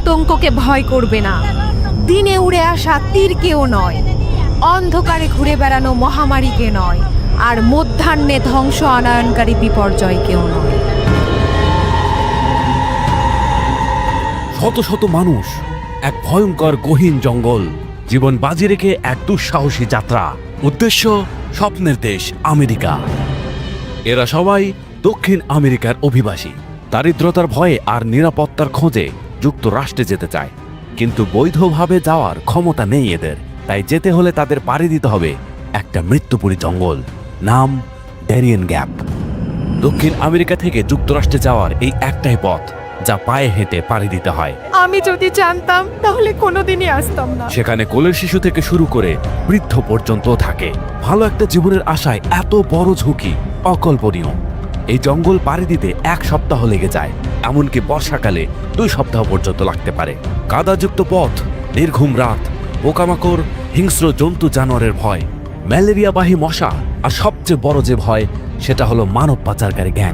আতঙ্ককে ভয় করবে না, দিনে উড়ে আসা তীরকেও নয়, অন্ধকারে ঘুরে বেড়ানো মহামারীকে নয়, আর মধ্যাহ্নে ধ্বংস আনয়নকারী বিপর্যয়কেও নয়। শত শত মানুষ, এক ভয়ঙ্কর গহীন জঙ্গল, জীবন বাজি রেখে এক দুঃসাহসী যাত্রা। উদ্দেশ্য স্বপ্নের দেশ আমেরিকা। এরা সবাই দক্ষিণ আমেরিকার অভিবাসী। দারিদ্রতার ভয়ে আর নিরাপত্তার খোঁজে যুক্তরাষ্ট্রে যেতে চায়, কিন্তু বৈধভাবে যাওয়ার ক্ষমতা নেই এদের। তাই যেতে হলে তাদের পাড়ি দিতে হবে একটা মৃত্যুপুরী জঙ্গল, নাম ড্যারিয়েন গ্যাপ। দক্ষিণ আমেরিকা থেকে যুক্তরাষ্ট্রে যাওয়ার এই একটাই পথ, যা পায়ে হেঁটে পাড়ি দিতে হয়। আমি যদি জানতাম তাহলে কোনোদিনই আসতাম না। সেখানে কোলের শিশু থেকে শুরু করে বৃদ্ধ পর্যন্ত থাকে। ভালো একটা জীবনের আশায় এত বড় ঝুঁকি অকল্পনীয়। এই জঙ্গল পাড়ি দিতে 1 সপ্তাহ লেগে যায়, এমনকি বর্ষাকালে 2 সপ্তাহ পর্যন্ত লাগতে পারে। কাদাযুক্ত পথ, নির্ঘুম রাত, পোকামাকড়, হিংস্র জন্তু জানোয়ারের ভয়, ম্যালেরিয়াবাহী মশা, আর সবচেয়ে বড় যে ভয় সেটা হলো মানব পাচারকারী গ্যাং।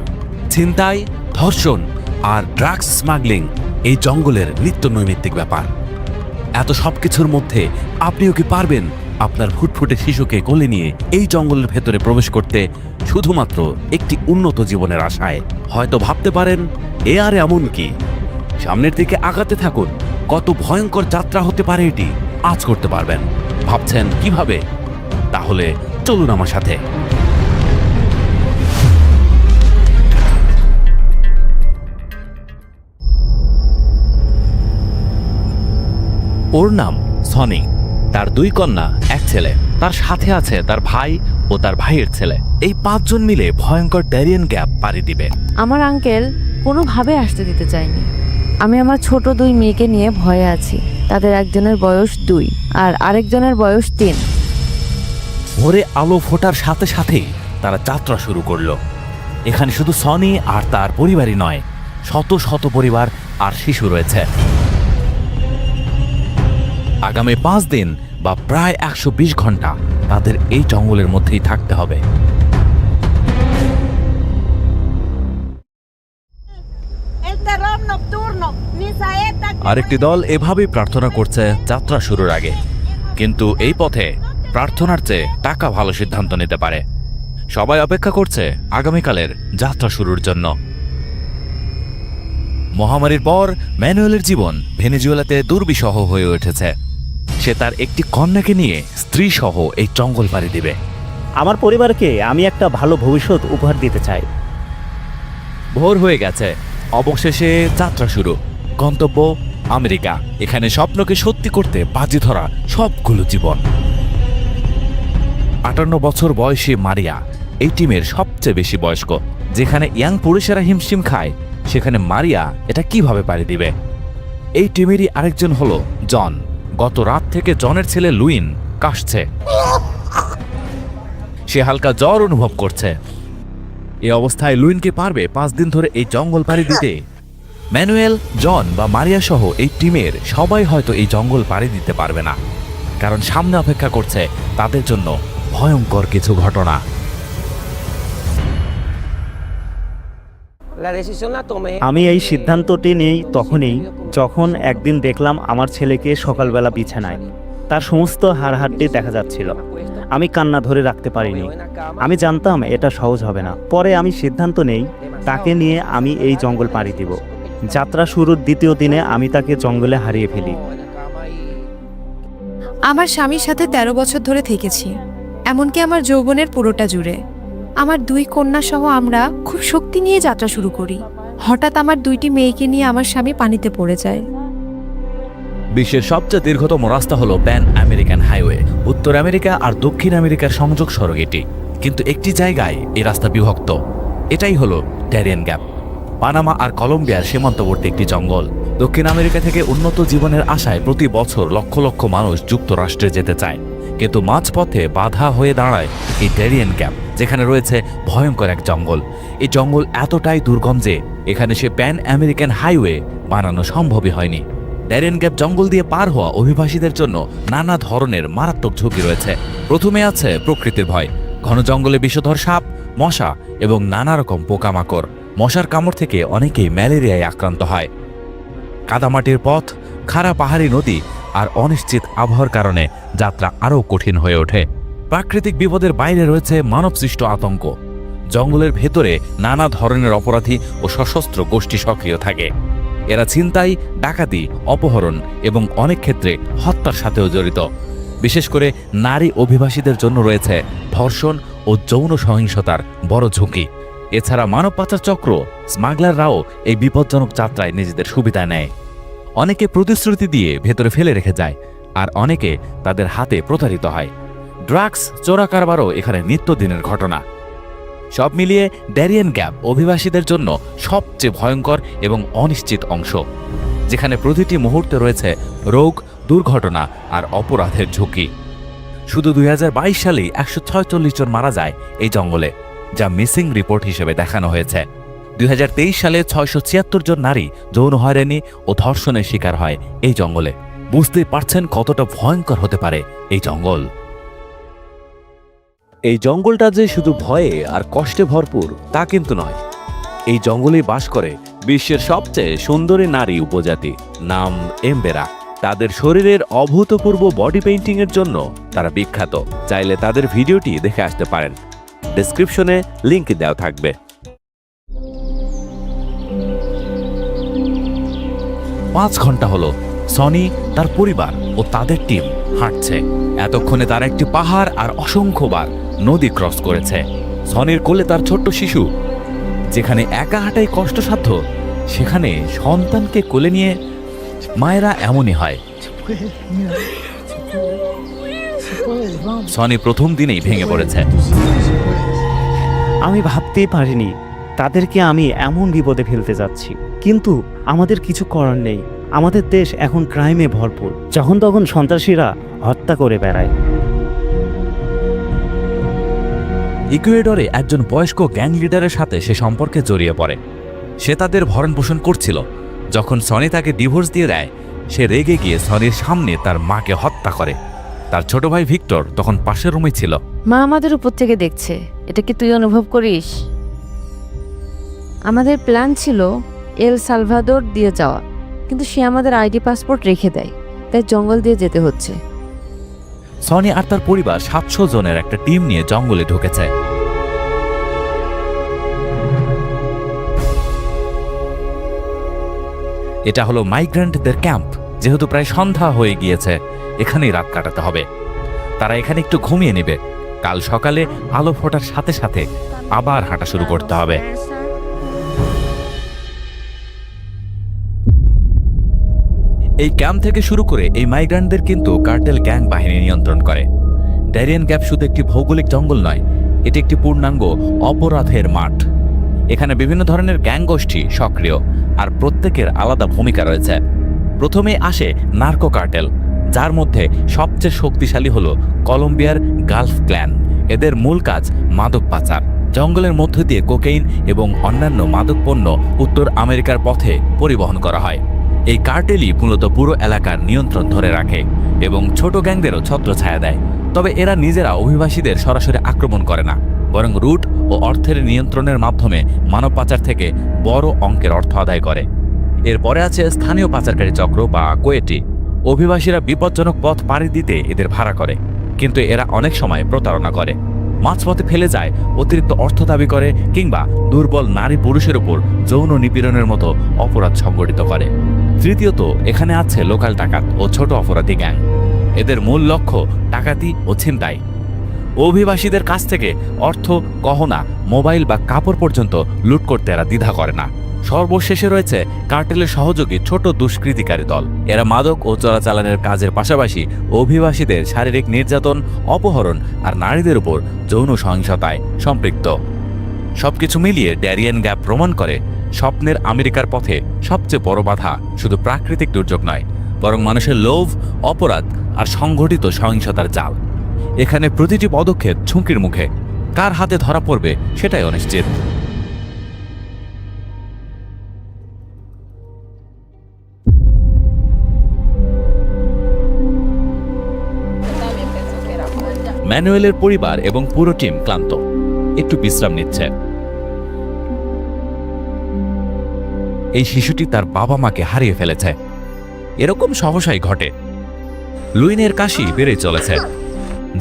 ছিনতাই, ধর্ষণ আর ড্রাগস স্মাগলিং এই জঙ্গলের নিত্য নৈমিত্তিক ব্যাপার। এত সবকিছুর মধ্যে আপনিও কি পারবেন আপনার ফুটফুটে শিশুকে কোলে নিয়ে এই জঙ্গলের ভেতরে প্রবেশ করতে, শুধুমাত্র একটি উন্নত জীবনের আশায়? হয়তো ভাবতে পারেন এ আর এমন কি, সামনের দিকে আগাতে থাকুন। কত ভয়ঙ্কর যাত্রা হতে পারে এটি, আজ করতে পারবেন। ভাবছেন কিভাবে? তাহলে চলুন আমার সাথে। ওর নাম সনি, তার 2 কন্যা, 1 ছেলে। তার সাথে আছে তার ভাই ও তার ভাইয়ের ছেলে। এই 5 জন মিলে ভয়ঙ্কর ড্যারিয়েন গ্যাপ পাড়ি দিবে। আমার আঙ্কেল কোনোভাবে আসতে দিতে চায়নি। আমি আমার ছোট 2 মেয়েকে নিয়ে ভয়ে আছি। তাদের একজনের বয়স 2 আর আরেকজনের বয়স 3। ভোরে আলো ফোটার সাথে সাথেই তারা যাত্রা শুরু করলো। এখানে শুধু সনি আর তার পরিবারই নয়, শত শত পরিবার আর শিশু রয়েছে। আগামী 5 দিন বা প্রায় 120 ঘন্টা তাদের এই জঙ্গলের মধ্যেই থাকতে হবে। আরেকটি দল এভাবেই প্রার্থনা করছে যাত্রা শুরুর আগে, কিন্তু এই পথে প্রার্থনার চেয়ে টাকা ভালো সিদ্ধান্ত নিতে পারে। সবাই অপেক্ষা করছে আগামীকালের যাত্রা শুরুর জন্য। মহামারীর পর ম্যানুয়েলের জীবন ভেনেজুয়েলাতে দুর্বিষহ হয়ে উঠেছে। সে তার একটি কন্যাকে নিয়ে স্ত্রী সহ এই জঙ্গল পাড়ি দিবে। আমার পরিবারকে আমি একটা ভালো ভবিষ্যৎ উপহার দিতে চাই। ভোর হয়ে গেছে, অবশেষে যাত্রা শুরু। গন্তব্য আমেরিকা। এখানে স্বপ্নকে সত্যি করতে বাজি ধরা সবগুলো জীবন। 58 বছর বয়সী মারিয়া এই টিমের সবচেয়ে বেশি বয়স্ক। যেখানে ইয়াং পুরুষেরা হিমশিম খায়, সেখানে মারিয়া এটা কিভাবে পাড়ি দিবে? এই টিমেরই আরেকজন হলো জন। গত রাত থেকে জনের ছেলে লুইন কাশছে। সে হালকা জ্বর অনুভব করছে। এই অবস্থায় লুইনকে পারবে 5 দিন ধরে এই জঙ্গল পাড়ি দিতে? ম্যানুয়েল, জন বা মারিয়া সহ এই টিমের সবাই হয়তো এই জঙ্গল পাড়ি দিতে পারবে না, কারণ সামনে অপেক্ষা করছে তাদের জন্য ভয়ঙ্কর কিছু ঘটনা। আমি এই সিদ্ধান্তটি নেই তখনই যখন একদিন দেখলাম আমার ছেলেকে সকালবেলা বিছানায়। তার সমস্ত হাড়হাড্ডি দেখা যাচ্ছিল। আমি কান্না ধরে রাখতে পারিনি। আমি জানতাম এটা সহজ হবে না। পরে আমি সিদ্ধান্ত নেই তাকে নিয়ে আমি এই জঙ্গল পাড়ি দিব। যাত্রা শুরুর 2য় দিনে আমি তাকে জঙ্গলে হারিয়ে ফেলি। আমার স্বামীর সাথে 13 বছর ধরে থেকেছি, এমনকি আমার যৌবনের পুরোটা জুড়ে। আমার 2 কন্যা সহ আমরা খুব শক্তি নিয়ে যাত্রা শুরু করি। হঠাৎ আমার 2টি মেয়েকে নিয়ে আমার স্বামী পানিতে পড়ে যায়। বিশ্বের সবচেয়ে দীর্ঘতম রাস্তা হলো প্যান আমেরিকান হাইওয়ে। উত্তর আমেরিকা আর দক্ষিণ আমেরিকার সংযোগ সড়ক এটি, কিন্তু একটি জায়গায় এই রাস্তা বিভক্ত। এটাই হলো ড্যারিয়েন গ্যাপ, পানামা আর কলম্বিয়ার সীমান্তবর্তী একটি জঙ্গল। দক্ষিণ আমেরিকা থেকে উন্নত জীবনের আশায় প্রতি বছর লক্ষ লক্ষ মানুষ যুক্তরাষ্ট্রে যেতে চায়, কিন্তু মাঝপথে বাধা হয়ে দাঁড়ায় এই ড্যারিয়েন গ্যাপ, যেখানে রয়েছে ভয়ঙ্কর এক জঙ্গল। এই জঙ্গল এতটাই দুর্গম যে এখানে সে প্যান আমেরিকান হাইওয়ে বানানো সম্ভবই হয়নি। ড্যারিয়েন গ্যাপ জঙ্গল দিয়ে পার হওয়া অভিবাসীদের জন্য নানা ধরনের মারাত্মক ঝুঁকি রয়েছে। প্রথমে আছে প্রকৃতির ভয়, ঘন জঙ্গলে বিষধর সাপ, মশা এবং নানা রকম পোকামাকড়। মশার কামড় থেকে অনেকেই ম্যালেরিয়ায় আক্রান্ত হয়। কাদামাটির পথ, খাড়া পাহাড়ি নদী আর অনিশ্চিত আবহাওয়ার কারণে যাত্রা আরও কঠিন হয়ে ওঠে। প্রাকৃতিক বিপদের বাইরে রয়েছে মানবসৃষ্ট আতঙ্ক। জঙ্গলের ভেতরে নানা ধরনের অপরাধী ও সশস্ত্র গোষ্ঠী সক্রিয় থাকে। এরা ছিনতাই, ডাকাতি, অপহরণ এবং অনেক ক্ষেত্রে হত্যার সাথেও জড়িত। বিশেষ করে নারী অভিবাসীদের জন্য রয়েছে ধর্ষণ ও যৌন সহিংসতার বড় ঝুঁকি। এছাড়া মানব পাচার চক্র, স্মাগলাররাও এই বিপজ্জনক যাত্রায় নিজেদের সুবিধা নেয়। অনেকে প্রতিশ্রুতি দিয়ে ভেতরে ফেলে রেখে যায়, আর অনেকে তাদের হাতে প্রতারিত হয়। ড্রাগস চোরা কারবারও এখানে নিত্যদিনের ঘটনা। সব মিলিয়ে ড্যারিয়েন গ্যাপ অভিবাসীদের জন্য সবচেয়ে ভয়ঙ্কর এবং অনিশ্চিত অংশ, যেখানে প্রতিটি মুহূর্তে রয়েছে রোগ, দুর্ঘটনা আর অপরাধের ঝুঁকি। শুধু 2022 সালেই 146 জন মারা যায় এই জঙ্গলে, যা মিসিং রিপোর্ট হিসেবে দেখানো হয়েছে। 2023 সালে 676 জন নারী যৌন হয়রানি ও ধর্ষণের শিকার হয় এই জঙ্গলে। বুঝতেই পারছেন কতটা ভয়ঙ্কর হতে পারে এই জঙ্গল। এই জঙ্গলটা যে শুধু ভয়ে আর কষ্টে ভরপুর তা কিন্তু নয়। এই জঙ্গলেই বাস করে বিশ্বের সবচেয়ে সুন্দরী নারী উপজাতি, নাম এমবেরা। তাদের শরীরের অভূতপূর্ব বডি পেইন্টিংয়ের জন্য তারা বিখ্যাত। চাইলে তাদের ভিডিওটি দেখে আসতে পারেন, ডেসক্রিপশনে লিংক দেওয়া থাকবে। 5 ঘন্টা হলো সনি, তার পরিবার ও তাদের টিম হাঁটছে। এতক্ষণে তার একটি পাহাড় আর অসংখ্যবার নদী ক্রস করেছে। সনির কোলে তার ছোট্ট শিশু। যেখানে একা হাঁটাই কষ্টসাধ্য, সেখানে সন্তানকে কোলে নিয়ে মায়েরা এমনই হয়। সনি প্রথম দিনেই ভেঙে পড়েছে। আমি ভাবতেই পারিনি তাদেরকে আমি এমন বিপদে ফেলতে যাচ্ছি, কিন্তু আমাদের কিছু করার নেই। আমাদের দেশ এখন ক্রাইমে ভরপুর। যখন তখন সন্ত্রাসীরা হত্যা করে বেড়ায়। ইকুয়েডরে একজন বয়স্ক গ্যাং লিডারের সাথে সে সম্পর্কে জড়িয়ে পড়ে। সে তাদের ভরণ পোষণ করছিল। যখন সনি তাকে ডিভোর্স দিয়ে দেয়, সে রেগে গিয়ে সনির সামনে তার মাকে হত্যা করে। তার ছোট ভাই ভিক্টর তখন পাশের রুমে ছিল। মা আমাদের উপর থেকে দেখছে, এটা কি তুই অনুভব করিস? আমাদের প্ল্যান ছিল এল সালভাদোর দিয়ে যাওয়া, কিন্তু সে আমাদের আইডি পাসপোর্ট রেখে দেয়, তাই জঙ্গল দিয়ে যেতে হচ্ছে। সনি আর তার পরিবার 700 জনের একটা টিম নিয়ে জঙ্গলে ঢুকেছে। এটা হলো মাইগ্রেন্টদের ক্যাম্প। যেহেতু প্রায় সন্ধ্যা হয়ে গিয়েছে, এখানেই রাত কাটাতে হবে। তারা এখানে একটু ঘুমিয়ে নেবে। কাল সকালে আলো ফোটার সাথে সাথে আবার হাঁটা শুরু করতে হবে। এই ক্যাম্প থেকে শুরু করে এই মাইগ্রেন্টদের কিন্তু কার্টেল গ্যাং বাহিনী নিয়ন্ত্রণ করে। ড্যারিয়েন গ্যাপ শুধু একটি ভৌগোলিক জঙ্গল নয়, এটি একটি পূর্ণাঙ্গ অপরাধের মাঠ। এখানে বিভিন্ন ধরনের গ্যাং গোষ্ঠী সক্রিয়, আর প্রত্যেকের আলাদা ভূমিকা রয়েছে। প্রথমে আসে নার্কো কার্টেল, যার মধ্যে সবচেয়ে শক্তিশালী হলো কলম্বিয়ার গালফ ক্ল্যান। এদের মূল কাজ মাদক পাচার। জঙ্গলের মধ্য দিয়ে কোকেইন এবং অন্যান্য মাদক পণ্য উত্তর আমেরিকার পথে পরিবহন করা হয়। এই কার্টেলই মূলত পুরো এলাকার নিয়ন্ত্রণ ধরে রাখে এবং ছোট গ্যাংদেরও ছত্রছায়া দেয়। তবে এরা নিজেরা অভিবাসীদের সরাসরি আক্রমণ করে না, বরং রুট ও অর্থের নিয়ন্ত্রণের মাধ্যমে মানব পাচার থেকে বড় অঙ্কের অর্থ আদায় করে। এরপরে আছে স্থানীয় পাচারকারী চক্র বা কোয়েটি। অভিবাসীরা বিপজ্জনক পথ পাড়ি দিতে এদের ভাড়া করে, কিন্তু এরা অনেক সময় প্রতারণা করে, মাঝপথে ফেলে যায়, অতিরিক্ত অর্থ দাবি করে কিংবা দুর্বল নারী পুরুষের উপর যৌন নিপীড়নের মতো অপরাধ সংগঠিত করে। তৃতীয়ত, এখানে আছে লোকাল ডাকাত ও ছোট অপরাধী গ্যাং। এদের মূল লক্ষ্য ডাকাতি ও ছিনতাই। অভিবাসীদের কাছ থেকে অর্থ, গহনা, মোবাইল বা কাপড় পর্যন্ত লুট করতে এরা দ্বিধা করে না। সর্বশেষে রয়েছে কার্টেলের সহযোগী ছোট দুষ্কৃতিকারী দল। এরা মাদক ও চোরাচালানের কাজের পাশাপাশি অভিবাসীদের শারীরিক নির্যাতন, অপহরণ আর নারীদের উপর যৌন সহিংসতায় সম্পৃক্ত। সবকিছু মিলিয়ে ড্যারিয়েন গ্যাপ প্রমাণ করে স্বপ্নের আমেরিকার পথে সবচেয়ে বড় বাধা শুধু প্রাকৃতিক দুর্যোগ নয়, বরং মানুষের লোভ, অপরাধ আর সংগঠিত সহিংসতার জাল। এখানে প্রতিটি পদক্ষেপ ঝুঁকির মুখে। কার হাতে ধরা পড়বে সেটাই অনিশ্চিত। ম্যানুয়েলের পরিবার এবং পুরো টিম ক্লান্ত, একটু বিশ্রাম নিচ্ছে। এই শিশুটি তার বাবা মাকে হারিয়ে ফেলেছে। এরকম সহসাই ঘটে। লুইনের কাশি বেড়ে চলেছে,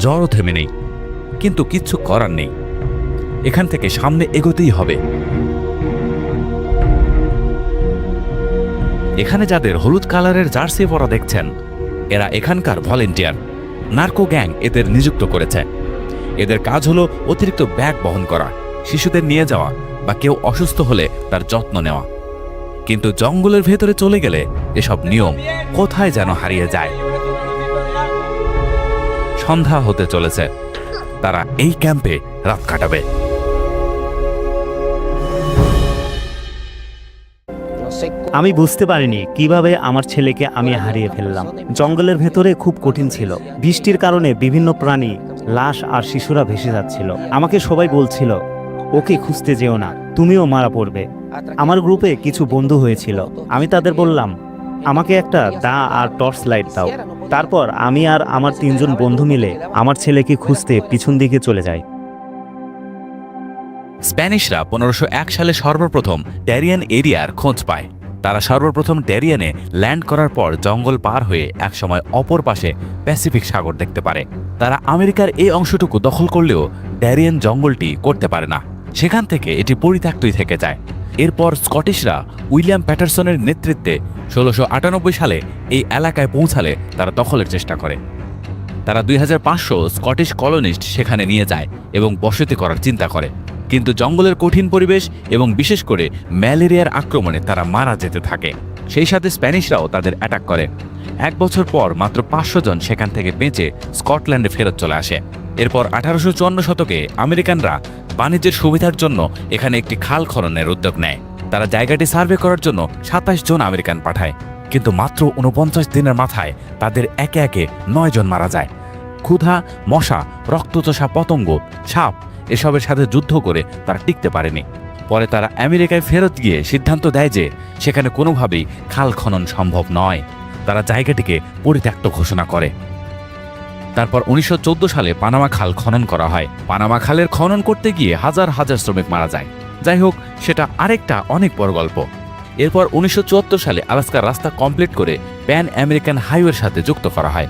জ্বরও থেমে নেই, কিন্তু কিচ্ছু করার নেই। এখান থেকে সামনে এগোতেই হবে। এখানে যাদের হলুদ কালারের জার্সি পরা দেখছেন, এরা এখানকার ভলেন্টিয়ার। নার্কো গ্যাং এদের নিযুক্ত করেছে। এদের কাজ হলো অতিরিক্ত ব্যাগ বহন করা, শিশুদের নিয়ে যাওয়া বা কেউ অসুস্থ হলে তার যত্ন নেওয়া। কিন্তু জঙ্গলের ভেতরে চলে গেলে এসব নিয়ম কোথায় যেন হারিয়ে যায়। সন্ধ্যা হতে চলেছে, তারা এই ক্যাম্পে রাত কাটাবে। আমি বুঝতে পারিনি কিভাবে আমার ছেলেকে আমি হারিয়ে ফেললাম। জঙ্গলের ভেতরে খুব কঠিন ছিল। বৃষ্টির কারণে বিভিন্ন প্রাণী, লাশ আর শিশুরা ভেসে যাচ্ছিল। আমাকে সবাই বলছিল, ওকে খুঁজতে যেও না, তুমিও মারা পড়বে। আমার গ্রুপে কিছু বন্ধু হয়েছিল। আমি তাদের বললাম, আমাকে একটা দা আর টর্চ লাইট দাও। তারপর আমি আর আমার 3 জন বন্ধু মিলে আমার ছেলেকে খুঁজতে পিছন দিকে চলে যাই। স্প্যানিশরা 1501 সালে সর্বপ্রথম ড্যারিয়ান এরিয়ার খোঁজ পায়। তারা সর্বপ্রথম ড্যারিয়ানে ল্যান্ড করার পর জঙ্গল পার হয়ে একসময় অপর পাশে প্যাসিফিক সাগর দেখতে পারে। তারা আমেরিকার এই অংশটুকু দখল করলেও ড্যারিয়ান জঙ্গলটি করতে পারে না। সেখান থেকে এটি পরিত্যক্তই থেকে যায়। এরপর স্কটিশরা উইলিয়াম প্যাটারসনের নেতৃত্বে 1698 সালে এই এলাকায় পৌঁছালে তারা দখলের চেষ্টা করে। তারা 2500 স্কটিশ কলোনিস্ট সেখানে নিয়ে যায় এবং বসতি করার চিন্তা করে। কিন্তু জঙ্গলের কঠিন পরিবেশ এবং বিশেষ করে ম্যালেরিয়ার আক্রমণে তারা মারা যেতে থাকে। সেই সাথে স্প্যানিশরাও তাদের অ্যাটাক করে। 1 বছর পর মাত্র 500 জন সেখান থেকে বেঁচে স্কটল্যান্ডে ফেরত চলে আসে। এরপর 1854 শতকে আমেরিকানরা বাণিজ্যের সুবিধার জন্য এখানে একটি খাল খননের উদ্যোগ নেয়। তারা জায়গাটি সার্ভে করার জন্য 27 জন আমেরিকান পাঠায়। কিন্তু মাত্র 49 দিনের মাথায় তাদের একে একে 9 জন মারা যায়। ক্ষুধা, মশা, রক্তচোষা পতঙ্গ, সাপ এসবের সাথে যুদ্ধ করে তারা টিকতে পারেনি। পরে তারা আমেরিকায় ফেরত গিয়ে সিদ্ধান্ত দেয় যে সেখানে কোনোভাবেই খাল খনন সম্ভব নয়। তারা জায়গাটিকে পরিত্যক্ত ঘোষণা করে। তারপর 1914 সালে পানামা খাল খনন করা হয়। পানামা খালের খনন করতে গিয়ে হাজার হাজার শ্রমিক মারা যায়। যাই হোক, সেটা আরেকটা অনেক বড় গল্প। এরপর 1974 সালে আলাস্কার রাস্তা কমপ্লিট করে প্যান আমেরিকান হাইওয়ের সাথে যুক্ত করা হয়।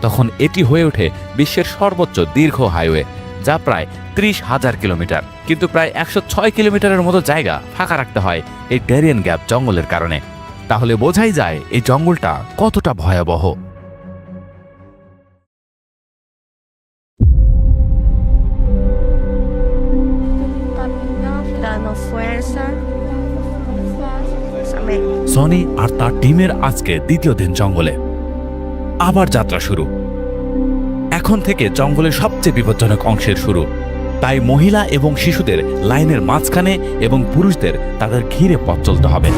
তখন এটি হয়ে ওঠে বিশ্বের সর্বোচ্চ দীর্ঘ হাইওয়ে, যা প্রায় 30,000 কিলোমিটার। কিন্তু প্রায় 106 কিলোমিটারের মতো জায়গা ফাঁকা রাখতে হয় এই ড্যারিয়ান গ্যাপ জঙ্গলের কারণে। তাহলে বোঝাই যায় এই জঙ্গলটা কতটা ভয়াবহ। সনি আর তার টিমের আজকে দ্বিতীয় দিন জঙ্গলে। আবার যাত্রা শুরু। এখন থেকে জঙ্গলের সবচেয়ে বিপজ্জনক অংশের শুরু। তাই মহিলা এবং শিশুদের লাইনের মাঝখানে এবং পুরুষদের তাদের ঘিরে পথ চলতে হবে।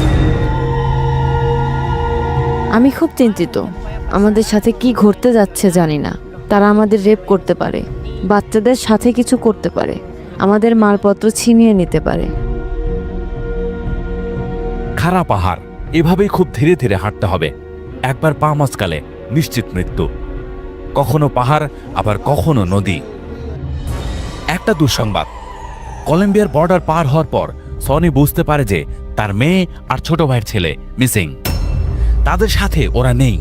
আমি খুব চিন্তিত। আমাদের সাথে কি ঘটতে যাচ্ছে জানি না। তারা আমাদের রেপ করতে পারে, বাচ্চাদের সাথে কিছু করতে পারে, আমাদের মালপত্র ছিনিয়ে নিতে পারে। খাড়া পাহাড়, এভাবেই খুব ধীরে ধীরে হাঁটতে হবে। একবার পা মচকালে নিশ্চিত মৃত্যু। কখনো পাহাড়, আবার কখনো নদী। একটা দুঃসংবাদ, কলম্বিয়ার বর্ডার পার হওয়ার পর সনি বুঝতে পারে যে তার মেয়ে আর ছোট ভাইয়ের ছেলে মিসিং। তাদের সাথে ওরা নেই।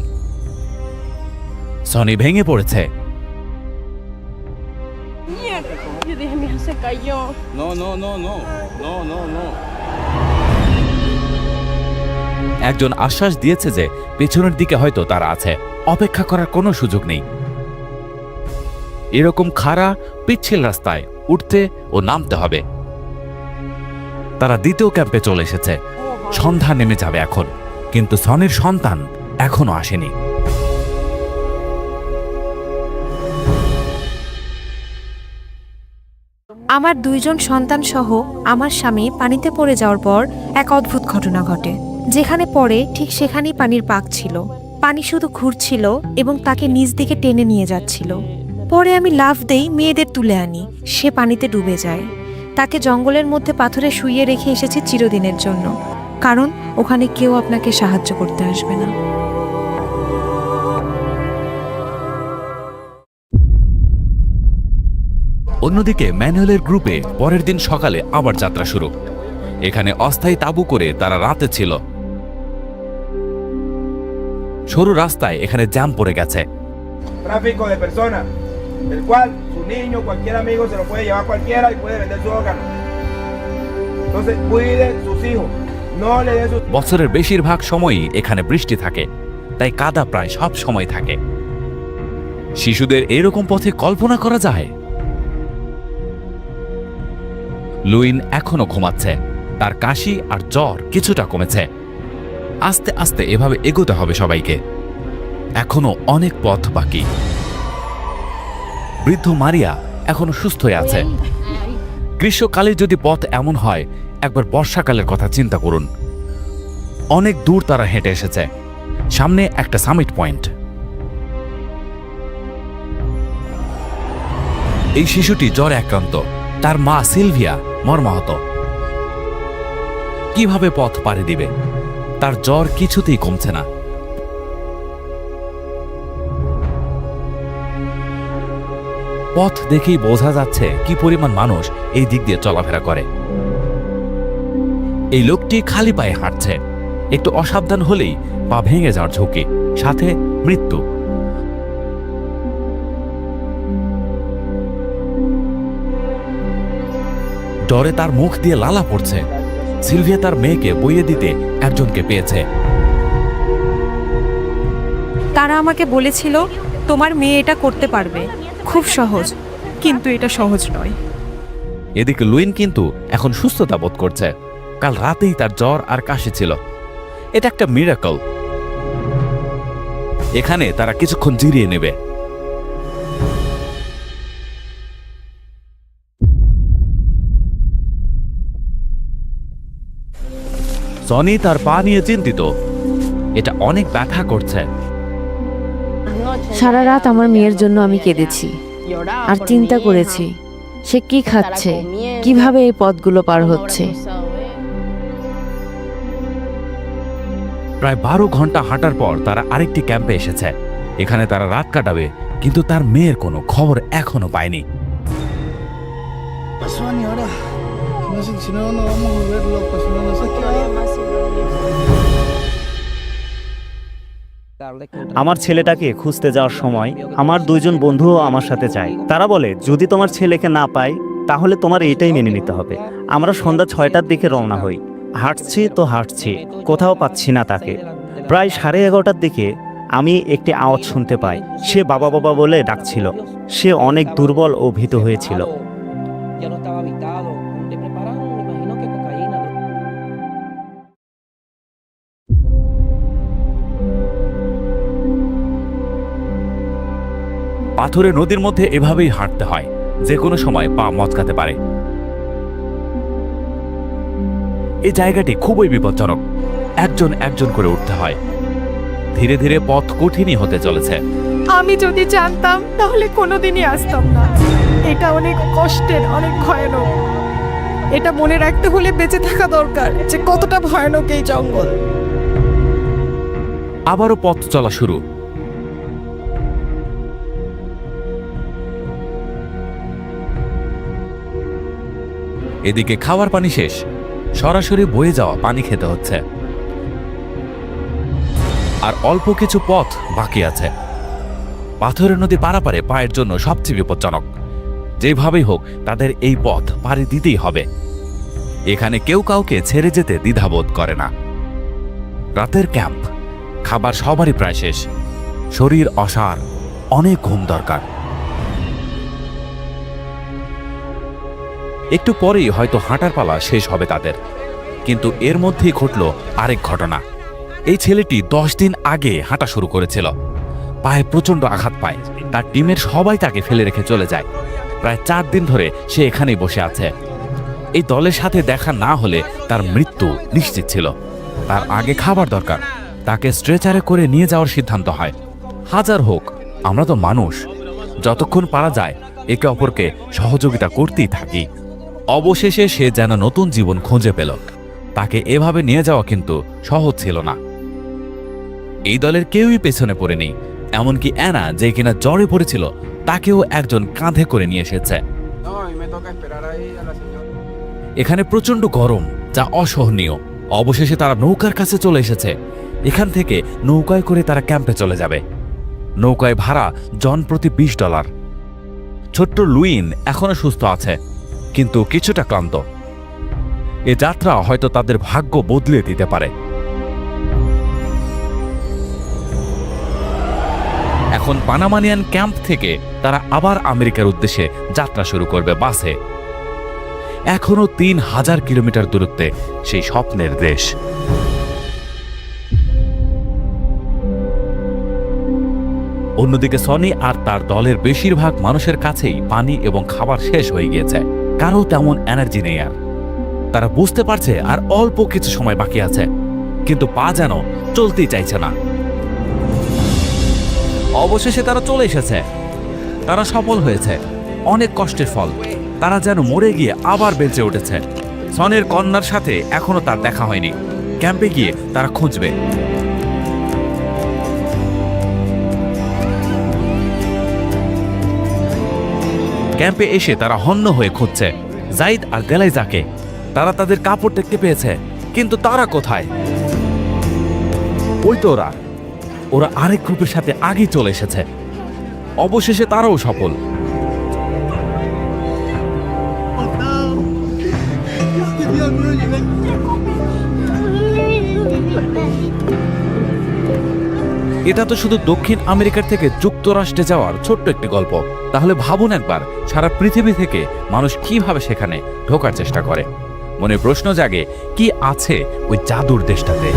সনি ভেঙে পড়েছে। Yo dije, mi hija se cayó. No, no, no, no, no, no, no. একজন আশ্বাস দিয়েছে যে পেছনের দিকে হয়তো তারা আছে। অপেক্ষা করার কোনো সুযোগ নেই। এরকম খাড়া পিচ্ছিল রাস্তায় উঠতে ও নামতে হবে। তারা দ্বিতীয় ক্যাম্পে চলে এসেছে। সন্ধ্যা নেমে যাবে এখন, কিন্তু সনির সন্তান এখনো আসেনি। আমার 2 জন সন্তান সহ আমার স্বামী পানিতে পড়ে যাওয়ার পর এক অদ্ভুত ঘটনা ঘটে। যেখানে পড়ে ঠিক সেখানেই পানির পাক ছিল। পানি শুধু ঘুরছিল এবং তাকে নিচ দিকে টেনে নিয়ে যাচ্ছিল। পরে আমি লাফ দেই, মেয়েদের তুলে আনি। সে পানিতে ডুবে যায়। তাকে জঙ্গলের মধ্যে পাথরে শুইয়ে রেখে এসেছি চিরদিনের জন্য, কারণ ওখানে কেউ আপনাকে সাহায্য করতে আসবে না। অন্যদিকে ম্যানুয়েলের গ্রুপে পরের দিন সকালে আবার যাত্রা শুরু। এখানে অস্থায়ী তাঁবু করে তারা রাতে ছিল। সরু রাস্তায় এখানে জ্যাম পড়ে গেছে। Tráfico de personas, el cual su niño, cualquier amigo se lo puede llevar cualquiera y puede vender su órgano. Entonces, cuiden sus hijos, no le den sus... বছরের বেশিরভাগ সময়ই এখানে বৃষ্টি থাকে, তাই কাদা প্রায় সব সময় থাকে। শিশুদের এরকম পথে কল্পনা করা যায়? লুইন এখনো ঘুমাচ্ছে, তার কাশি আর জ্বর কিছুটা কমেছে। আস্তে আস্তে এভাবে এগোতে হবে সবাইকে, এখনো অনেক পথ বাকি। বৃদ্ধ মারিয়া এখনো সুস্থ হয়ে আছে। গ্রীষ্মকালে যদি পথ এমন হয়, একবার বর্ষাকালের কথা চিন্তা করুন। অনেক দূর তারা হেঁটে এসেছে, সামনে একটা সামিট পয়েন্ট। এই শিশুটি জ্বরে আক্রান্ত, তার মা সিলভিয়া মর্মাহত। কিভাবে পথ পাড়ি দিবে? তার জ্বর কিছুতেই কমছে না। পথ দেখেই বোঝা যাচ্ছে কি পরিমাণ মানুষ এই দিক দিয়ে চলাফেরা করে। এই লোকটি খালি পায়ে হাঁটছে, একটু অসাবধান হলেই পা ভেঙে যাওয়ার ঝুঁকি, সাথে মৃত্যু। ডরে তার মুখ দিয়ে লালা পড়ছে। সিলভিয়া তার মেয়েকে বইয়ে দিতে একজনকে পেয়েছে। তারা আমাকে বলেছিল তোমার মেয়ে এটা করতে পারবে, খুব সহজ, কিন্তু এটা সহজ নয়। এদিকে লুইন কিন্তু এখন সুস্থতা বোধ করছে। কাল রাতেই তার জ্বর আর কাশি ছিল। এটা একটা মিরাকল। এখানে তারা কিছুক্ষণ জিরিয়ে নেবে। সনি তার পা নিয়ে চিন্তিত, এটা অনেক ব্যথা করছে। সারা রাত আমার মেয়ের জন্য আমি কেঁদেছি আর চিন্তা করেছি সে কি খাচ্ছে, কিভাবে এই পথগুলো পার হচ্ছে। প্রায় 12 ঘন্টা হাঁটার পর তারা আরেকটি ক্যাম্পে এসেছে। এখানে তারা রাত কাটাবে, কিন্তু তার মেয়ের কোনো খবর এখনো পায়নি। আমার ছেলেটাকে খুঁজতে যাওয়ার সময় আমার দুইজন বন্ধুও আমার সাথে যায়। তারা বলে যদি তোমার ছেলেকে না পাই তাহলে তোমার এইটাই মেনে নিতে হবে। আমরা সন্ধ্যা 6টার দিকে রওনা হই। হাঁটছি তো হাঁটছি, কোথাও পাচ্ছি না তাকে। প্রায় 11:30টার দিকে আমি একটি আওয়াজ শুনতে পাই। সে বাবা বাবা বলে ডাকছিল। সে অনেক দুর্বল ও ভীত হয়েছিল। Ya no estaba habitado. Le prepararon, me imagino que cocaína. পাথুরে নদীর মধ্যে এভাবেই হাঁটতে হয়, যে কোনো সময় পা মচকাতে পারে। এই জায়গাটি খুবই বিপজ্জনক, একজন একজন করে উঠতে হয়। ধীরে ধীরে পথ কঠিনই হতে চলেছে। আমি যদি জানতাম তাহলে কোনোদিনই আসতাম না। এটা অনেক কষ্টের, অনেক ভয়ানক। এটা মনে রাখতে হলে বেঁচে থাকা দরকার যে কতটা ভয়ানক এই জঙ্গল। আবারও পথ চলা শুরু। এদিকে খাওয়ার পানি শেষ, সরাসরি বয়ে যাওয়া পানি খেতে হচ্ছে। আর অল্প কিছু পথ বাকি আছে। পাথরের নদী পারাপারে পায়ের জন্য সবচেয়ে বিপজ্জনক। যেভাবেই হোক তাদের এই পথ পাড়ি দিতেই হবে। এখানে কেউ কাউকে ছেড়ে যেতে দ্বিধাবোধ করে না। রাতের ক্যাম্প, খাবার সবারই প্রায় শেষ। শরীর অসাড়, অনেক ঘুম দরকার। একটু পরেই হয়তো হাঁটার পালা শেষ হবে তাদের। কিন্তু এর মধ্যেই ঘটল আরেক ঘটনা। এই ছেলেটি 10 দিন আগে হাঁটা শুরু করেছিল। পায়ে প্রচণ্ড আঘাত পায়। তার টিমের সবাই তাকে ফেলে রেখে চলে যায়। প্রায় 4 দিন ধরে সে এখানেই বসে আছে। এই দলের সাথে দেখা না হলে তার মৃত্যু নিশ্চিত ছিল। তার আগে খাবার দরকার। তাকে স্ট্রেচারে করে নিয়ে যাওয়ার সিদ্ধান্ত হয়। হাজার হোক, আমরা তো মানুষ, যতক্ষণ পারা যায় একে অপরকে সহযোগিতা করতেই থাকি। অবশেষে সে যেন নতুন জীবন খুঁজে পেল। তাকে এভাবে নিয়ে যাওয়া কিন্তু সহজ ছিল না। এই দলের কেউই পেছনে পড়েনি, এমনকি অ্যানা, যে কিনা জ্বরে পড়েছিল, তাকেও একজন কাঁধে করে নিয়ে এসেছে। No, a mí me toca esperar ahí a la señora. এখানে প্রচণ্ড গরম, যা অসহনীয়। অবশেষে তারা নৌকার কাছে চলে এসেছে। এখান থেকে নৌকায় করে তারা ক্যাম্পে চলে যাবে। নৌকায় ভাড়া জন প্রতি $20। ছোট্ট লুইন এখনো সুস্থ আছে, কিন্তু কিছুটা ক্লান্ত। এ যাত্রা হয়তো তাদের ভাগ্য বদলে দিতে পারে। এখন পানামানিয়ান ক্যাম্প থেকে তারা আবার আমেরিকার উদ্দেশ্যে যাত্রা শুরু করবে বাসে। এখনো 3000 কিলোমিটার দূরত্বে সেই স্বপ্নের দেশ। অন্যদিকে সনি আর তার দলের বেশিরভাগ মানুষের কাছেই পানি এবং খাবার শেষ হয়ে গিয়েছে। কারো তেমন এনার্জি নেই আর। তারা বুঝতে পারছে আর অল্প কিছু সময় বাকি আছে, কিন্তু পা যেন চলতেই চাইছে না। অবশেষে তারা চলে এসেছে। তারা সফল হয়েছে, অনেক কষ্টের ফল। তারা যেন মরে গিয়ে আবার বেঁচে উঠেছে। সনের কন্যার সাথে এখনো তার দেখা হয়নি। ক্যাম্পে গিয়ে তারা খুঁজবে। ক্যাম্পে এসে তারা হন্য হয়ে খুঁজছে জাইদ আর গেলাইজাকে। তারা তাদের কাপড় দেখতে পেয়েছে, কিন্তু তারা কোথায়? ওই তো ওরা আরেক গ্রুপের সাথে আগেই চলে এসেছে। অবশেষে তারাও সফল। এটা তো শুধু দক্ষিণ আমেরিকার থেকে যুক্তরাষ্ট্রে যাওয়ার ছোট্ট একটি গল্প। তাহলে ভাবুন একবার, সারা পৃথিবী থেকে মানুষ কিভাবে সেখানে ঢোকার চেষ্টা করে। মনে প্রশ্ন জাগে, কি আছে ওই জাদুর দেশটাতে?